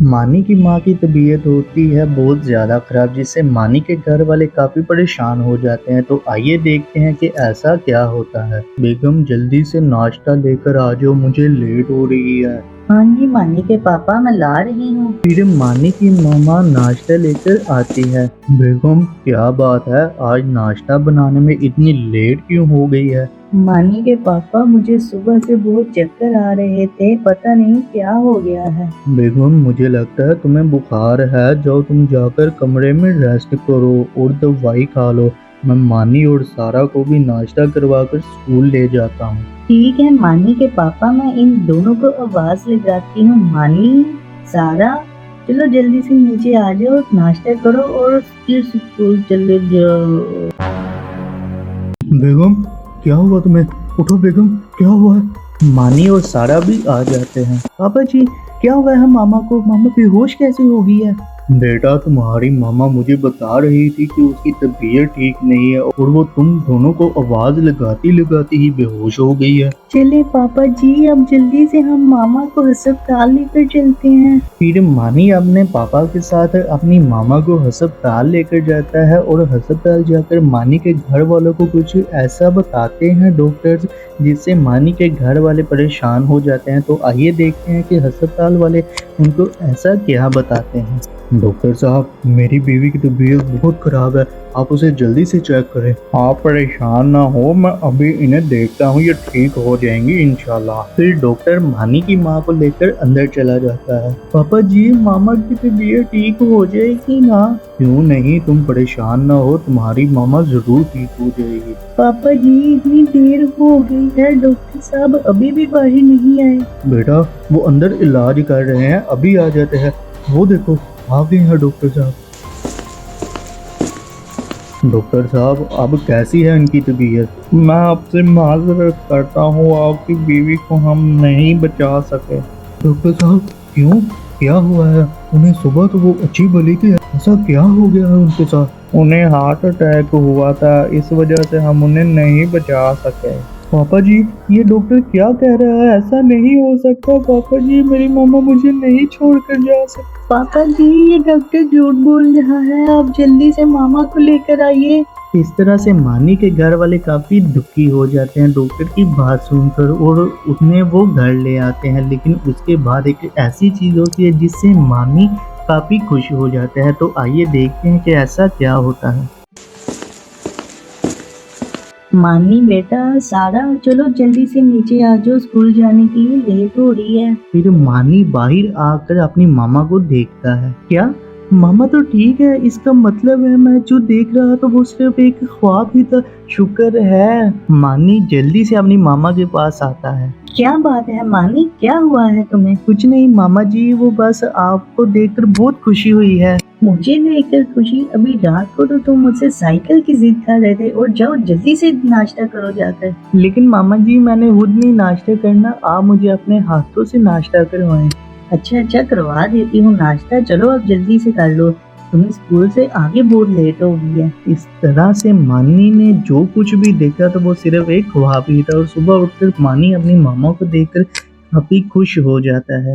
मानी की माँ की तबीयत होती है बहुत ज़्यादा ख़राब, जिससे मानी के घर वाले काफ़ी परेशान हो जाते हैं। तो आइए देखते हैं कि ऐसा क्या होता है। बेगम जल्दी से नाश्ता लेकर आ जाओ, मुझे लेट हो रही है। हाँ जी, मानी के पापा मैं ला रही हूँ। फिर मानी की मामा नाश्ता लेकर आती है। बेगम क्या बात है, आज नाश्ता बनाने में इतनी लेट क्यों हो गई है? मानी के पापा मुझे सुबह से बहुत चक्कर आ रहे थे, पता नहीं क्या हो गया है। बेगम मुझे लगता है तुम्हें बुखार है, जाओ तुम जाकर कमरे में रेस्ट करो और दवाई खा लो। मैं मानी और सारा को भी नाश्ता करवाकर स्कूल ले जाता हूँ। ठीक है मानी के पापा, मैं इन दोनों को आवाज लगाती हूँ। मानी, सारा, चलो जल्दी से नीचे आ जाओ, नाश्ता करो और फिर स्कूल चले जाओ। बेगम क्या हुआ तुम्हें? उठो बेगम, क्या हुआ है? मानी और सारा भी आ जाते हैं। पापा जी क्या हुआ है मामा को? मामा बेहोश कैसे हो गई है? बेटा तुम्हारी मामा मुझे बता रही थी कि उसकी तबीयत ठीक नहीं है और वो तुम दोनों को आवाज लगाती लगाती ही बेहोश हो गई है। चले पापा जी, अब जल्दी से हम मामा को अस्पताल लेकर चलते हैं। फिर मानी अपने पापा के साथ अपनी मामा को अस्पताल लेकर जाता है और अस्पताल जाकर मानी के घर वालों को कुछ ऐसा बताते हैं डॉक्टर्स, जिससे मानी के घर वाले परेशान हो जाते हैं। तो आइए देखते हैं कि अस्पताल वाले उनको ऐसा क्या बताते हैं। डॉक्टर साहब, मेरी बीवी की तबीयत बहुत खराब है, आप उसे जल्दी से चेक करें। आप परेशान ना हो, मैं अभी इन्हें देखता हूँ, ये ठीक हो जाएंगी इंशाल्लाह। फिर डॉक्टर मानी की माँ को लेकर अंदर चला जाता है। पापा जी मामा की तबीयत ठीक हो जाएगी ना? क्यों नहीं, तुम परेशान ना हो, तुम्हारी मामा जरूर ठीक हो जाएगी। पापा जी इतनी देर हो गई है, डॉक्टर साहब अभी भी बाहर नहीं आए। बेटा वो अंदर इलाज कर रहे हैं, अभी आ जाते हैं। वो देखो आ गए हैं डॉक्टर साहब। डॉक्टर साहब अब कैसी है इनकी तबीयत? मैं आपसे माजरत करता हूँ, आपकी बीवी को हम नहीं बचा सके। डॉक्टर साहब क्यों, क्या हुआ है? उन्हें सुबह तो वो अच्छी भली थी, ऐसा क्या हो गया है उनके साथ? उन्हें हार्ट अटैक हुआ था, इस वजह से हम उन्हें नहीं बचा सके। पापा जी ये डॉक्टर क्या कह रहा है? ऐसा नहीं हो सकता पापा जी, मेरी मामा मुझे नहीं छोड़कर जा सकती। पापा जी ये डॉक्टर झूठ बोल रहा है, आप जल्दी से मामा को लेकर आइए। इस तरह से मानी के घर वाले काफी दुखी हो जाते हैं डॉक्टर की बात सुनकर और उन्हें वो घर ले आते हैं। लेकिन उसके बाद एक ऐसी चीज होती है जिससे मानी काफी खुश हो जाता है। तो आइए देखते हैं कि ऐसा क्या होता है। मानी बेटा, सारा चलो जल्दी से नीचे आ जाओ, स्कूल जाने के लिए लेट हो रही है। फिर मानी बाहर आकर अपनी मामा को देखता है। क्या मामा तो ठीक है, इसका मतलब है मैं जो देख रहा था वो सिर्फ एक ख्वाब ही था। शुक्र है। मानी जल्दी से अपनी मामा के पास आता है। क्या बात है मानी, क्या हुआ है तुम्हें? कुछ नहीं मामा जी, वो बस आपको देखकर बहुत खुशी हुई है। मुझे देखकर खुशी? अभी रात को तो तुम मुझसे साइकिल की जिद कर रहे थे। और जाओ जल्दी से नाश्ता करो जाकर। लेकिन मामा जी मैंने खुद नहीं नाश्ता करना, आप मुझे अपने हाथों से नाश्ता करवाएं। अच्छा करवा देती हूँ नाश्ता, चलो अब जल्दी से कर लो, तुम्हें स्कूल से आगे बहुत लेट हो गई है। इस तरह से मानी ने जो कुछ भी देखा था वो सिर्फ एक ख्वाब ही था और सुबह उठकर मानी अपनी मामा को देखकर काफी खुश हो जाता है।